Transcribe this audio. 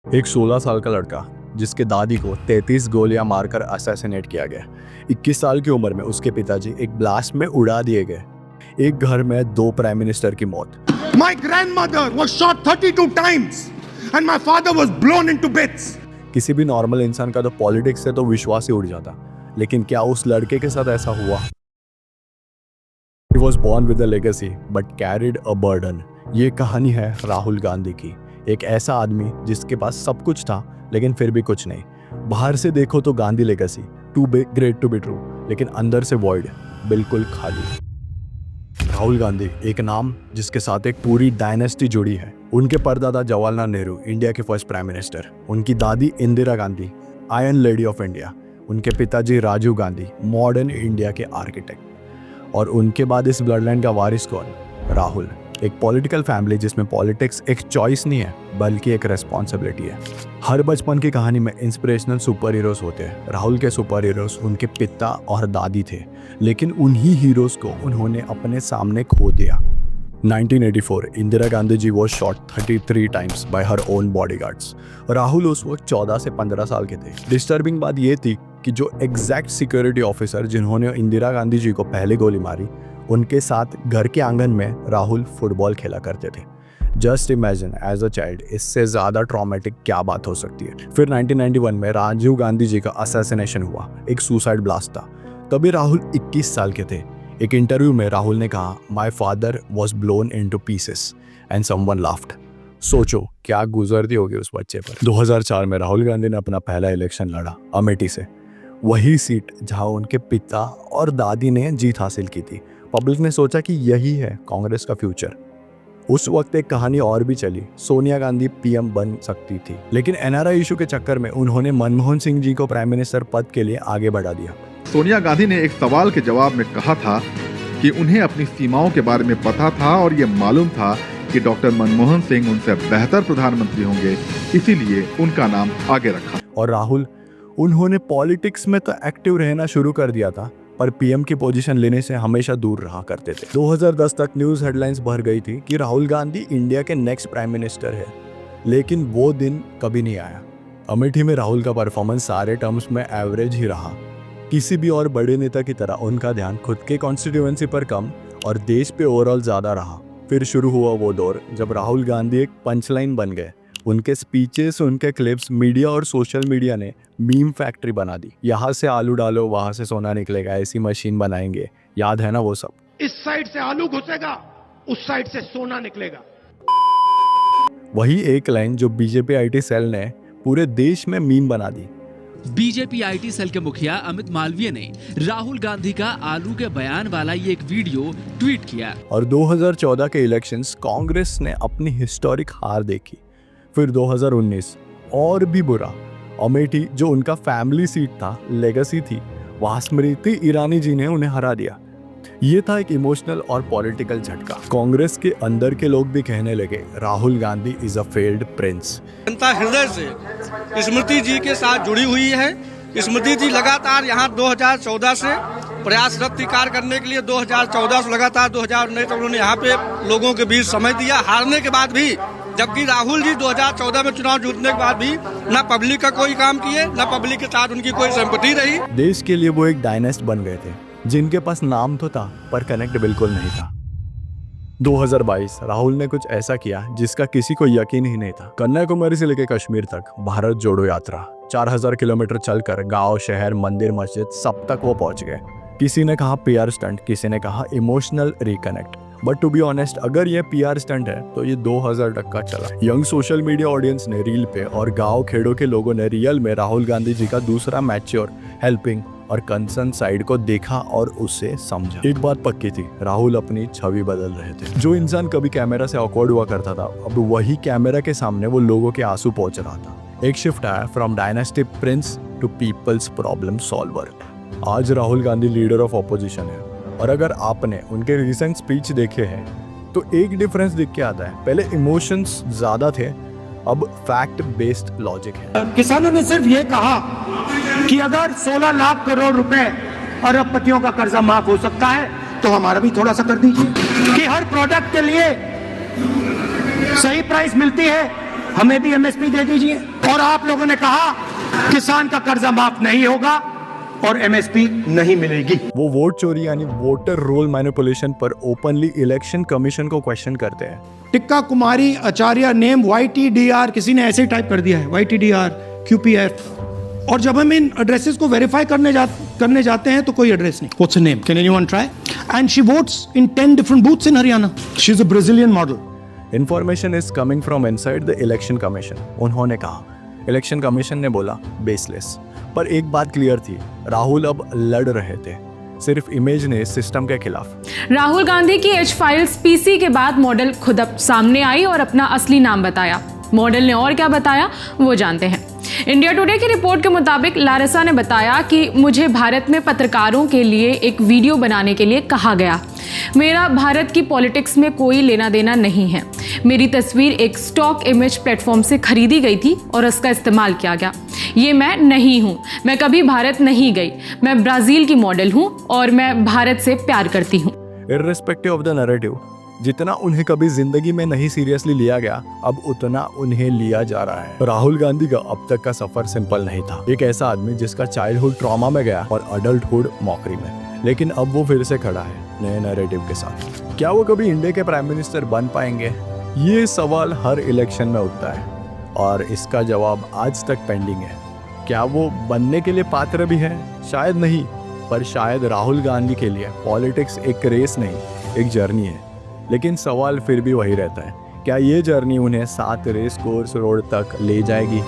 एक 16 साल का लड़का जिसके दादी को 33 गोलियां मारकर असैसिनेट किया गया। 21 साल की उम्र में उसके पिताजी एक ब्लास्ट में उड़ा दिए गए। एक घर में 2 प्राइम मिनिस्टर की मौत। My grandmother was shot 32 times and my father was blown into bits. किसी भी नॉर्मल इंसान का तो पॉलिटिक्स से तो विश्वास ही उड़ जाता, लेकिन क्या उस लड़के के साथ ऐसा हुआ? He was born with a legacy but carried a burden। ये कहानी है राहुल गांधी की, एक ऐसा आदमी जिसके पास सब कुछ था लेकिन फिर भी कुछ नहीं। बाहर से देखो तो Gandhi legacy, too great to be true, लेकिन अंदर से वॉइड, बिल्कुल खाली। राहुल गांधी एक नाम जिसके साथ एक पूरी डायनेस्टी जुड़ी है। उनके परदादा जवाहरलाल नेहरू, इंडिया के फर्स्ट प्राइम मिनिस्टर। उनकी दादी Indira Gandhi, iron lady of India. उनके पिताजी राजीव गांधी, मॉडर्न इंडिया के आर्किटेक्ट। और उनके बाद इस ब्लडलाइन का वारिस कौन? राहुल। एक पॉलिटिकल फैमिली जिसमें पॉलिटिक्स एक चॉइस नहीं है बल्कि एक रेस्पॉन्सिबिलिटी है। हर बचपन की कहानी में इंस्पिरेशनल सुपर हीरोज होते हैं। राहुल के सुपर हीरोज उनके पिता और दादी थे, लेकिन उन्हीं हीरोज को उन्होंने अपने सामने खो दिया। 1984 Indira Gandhi ji was shot 33 times by her own bodyguards. Rahul उस वक्त 14 से 15 साल के थे। डिस्टर्बिंग बात यह थी कि जो एग्जैक्ट सिक्योरिटी ऑफिसर जिन्होंने इंदिरा गांधी जी को पहले गोली मारी, उनके साथ घर के आंगन में राहुल फुटबॉल खेला करते थे। Just imagine as a child, इससे ज़्यादा ट्रॉमेटिक क्या बात हो सकती है। फिर 1991 में राजीव गांधी जी का असैसिनेशन हुआ, एक सुसाइड ब्लास्ट था। तभी राहुल 21 साल के थे। एक इंटरव्यू में राहुल ने कहा, my father was blown into pieces and someone laughed. सोचो क्या गुजरती होगी उस बच्चे पर। 2004 में राहुल गांधी ने अपना पहला इलेक्शन लड़ा अमेठी से, वही सीट जहां उनके पिता और दादी ने जीत हासिल की थी। पब्लिक ने सोचा कि यही है कांग्रेस का फ्यूचर। उस वक्त एक कहानी और भी चली, सोनिया गांधी पीएम बन सकती थी, लेकिन एनआरआई इशू के चक्कर में उन्होंने मनमोहन सिंह जी को प्राइम मिनिस्टर पद के लिए आगे बढ़ा दिया। सोनिया गांधी ने एक सवाल के जवाब में कहा था कि उन्हें अपनी सीमाओं के बारे में पता था और ये मालूम था कि डॉक्टर मनमोहन सिंह उनसे बेहतर प्रधानमंत्री होंगे, इसीलिए उनका नाम आगे रखा। और राहुल, उन्होंने पॉलिटिक्स में तो एक्टिव रहना शुरू कर दिया था, पर पीएम की पोजीशन लेने से हमेशा दूर रहा करते थे। 2010 तक न्यूज़ हेडलाइंस भर गई थी कि राहुल गांधी इंडिया के नेक्स्ट प्राइम मिनिस्टर है, लेकिन वो दिन कभी नहीं आया। अमेठी में राहुल का परफॉर्मेंस सारे टर्म्स में एवरेज ही रहा। किसी भी और बड़े नेता की तरह उनका ध्यान खुद के कॉन्स्टिट्यूएंसी पर कम और देश पे ओवरऑल ज़्यादा रहा। फिर शुरू हुआ वो दौर जब राहुल गांधी एक पंचलाइन बन गए। उनके स्पीचेस, उनके क्लिप्स मीडिया और सोशल मीडिया ने मीम फैक्ट्री बना दी। यहाँ से आलू डालो, वहां से सोना निकलेगा, ऐसी मशीन बनाएंगे। याद है ना वो सब? इस साइड से आलू घुसेगा, उस साइड से सोना निकलेगा। वही एक लाइन जो बीजेपी आईटी सेल ने पूरे देश में मीम बना दी। बीजेपी आईटी सेल के मुखिया अमित मालवीय ने राहुल गांधी का आलू के बयान वाला ये एक वीडियो ट्वीट किया। और 2014 के इलेक्शंस कांग्रेस ने अपनी हिस्टोरिक हार देखी। फिर 2019 और भी बुरा, अमेठी जो उनका फैमिली सीट था, लेगेसी थी, वहां स्मृति ईरानी जी ने उन्हें हरा दिया। ये था एक इमोशनल और पॉलिटिकल झटका। कांग्रेस के अंदर के लोग भी कहने लगे, Rahul Gandhi is a failed Prince. जनता हृदय से स्मृति जी के साथ जुड़ी हुई है। स्मृति जी लगातार यहाँ 2014 से प्रयासरत थी कार्य करने के लिए। 2014 से लगातार 2019 तक उन्होंने यहाँ पे लोगों के बीच समय दिया, हारने के बाद भी। जबकि राहुल जी 2014 में चुनाव जीतने के बाद भी न पब्लिक का कोई काम किए, न पब्लिक के साथ उनकी कोई सिंपैथी रही। देश के लिए वो एक डायनेस्ट बन गए थे, जिनके पास नाम तो था पर कनेक्ट बिल्कुल नहीं था। 2022 राहुल ने कुछ ऐसा किया जिसका किसी को यकीन ही नहीं था। कन्याकुमारी से लेकर कश्मीर तक भारत जोड़ो यात्रा, 4000 किलोमीटर चलकर गांव, शहर, मंदिर, मस्जिद सब तक वो पहुंच गए। किसी ने कहा पीआर स्टंट, किसी ने कहा emotional reconnect. But to be honest, अगर ये पीआर स्टंट है तो ये 2000 तक का चला। यंग सोशल मीडिया ऑडियंस ने रील पे और गांव खेड़ों के लोगों ने रियल में राहुल गांधी जी का दूसरा मैच्योर, हेल्पिंग और कंसर्न साइड को देखा और उसे समझा। एक बात पक्की थी, राहुल अपनी छवि बदल रहे थे। जो इंसान कभी कैमरा से ऑकवर्ड हुआ करता था, अब वही कैमरा के सामने वो लोगों के आंसू पहुंच रहा था। एक शिफ्ट आया from dynasty prince to people's problem solver. आज Rahul Gandhi leader of opposition है, और अगर आपने उनके रिसेंट स्पीच देखे हैं तो एक डिफरेंस दिख के आता है। पहले इमोशंस ज्यादा थे, अब फैक्ट बेस्ड लॉजिक है। किसानों ने सिर्फ ये कहा कि अगर 16 लाख करोड़ रुपए अरबपतियों का कर्जा माफ हो सकता है तो हमारा भी थोड़ा सा कर दीजिए, कि हर प्रोडक्ट के लिए सही प्राइस मिलती है हमें भी एमएसपी दे दीजिए। और आप लोगों ने कहा किसान का कर्जा माफ नहीं होगा और एमएसपी नहीं मिलेगी। वो वोट चोरी यानी वोटर रोल मैनिपुलेशन पर ओपनली इलेक्शन कमीशन को क्वेश्चन करते हैं। टिक्का कुमारी आचार्य नेम YTDR, किसी ने ऐसे ही टाइप कर दिया है YTDR QPF। और जब हम इन एड्रेसेस को वेरीफाई करने जाते हैं तो कोई एड्रेस नहीं। What's her name? Can anyone try? And she votes in 10 different booths in Haryana. She is a Brazilian model. Information is coming from inside the election commission, उन्होंने कहा। इलेक्शन कमीशन ने बोला बेसलेस। पर एक बात क्लियर थी, राहुल अब लड़ रहे थे, सिर्फ इमेज ने सिस्टम के खिलाफ। राहुल गांधी की एच फाइल्स पीसी के बाद मॉडल खुद अब सामने आई और अपना असली नाम बताया। मॉडल ने और क्या बताया वो जानते हैं। इंडिया टुडे की रिपोर्ट के मुताबिक लारिसा ने बताया कि मुझे भारत में पत्रकारों के लिए एक वीडियो बनाने के लिए कहा गया। मेरा भारत की पॉलिटिक्स में कोई लेना देना नहीं है। मेरी तस्वीर एक स्टॉक इमेज प्लेटफॉर्म से खरीदी गई थी और उसका इस्तेमाल किया गया। ये मैं नहीं हूँ, मैं कभी भारत नहीं गई। मैं ब्राज़ील की मॉडल हूँ और मैं भारत से प्यार करती हूँ। इर्रेस्पेक्टिव ऑफ द नैरेटिव, जितना उन्हें कभी जिंदगी में नहीं सीरियसली लिया गया, अब उतना उन्हें लिया जा रहा है। राहुल गांधी का अब तक का सफर सिंपल नहीं था। एक ऐसा आदमी जिसका चाइल्डहुड ट्रॉमा में गया और अडल्टहुड मॉकरी में, लेकिन अब वो फिर से खड़ा है नए नैरेटिव के साथ। क्या वो कभी इंडिया के प्राइम मिनिस्टर बन पाएंगे? ये सवाल हर इलेक्शन में उठता है और इसका जवाब आज तक पेंडिंग है। क्या वो बनने के लिए पात्र भी है? शायद नहीं, पर शायद राहुल गांधी के लिए पॉलिटिक्स एक रेस नहीं, एक जर्नी है। लेकिन सवाल फिर भी वही रहता है, क्या ये जर्नी उन्हें 7 रेस कोर्स रोड तक ले जाएगी?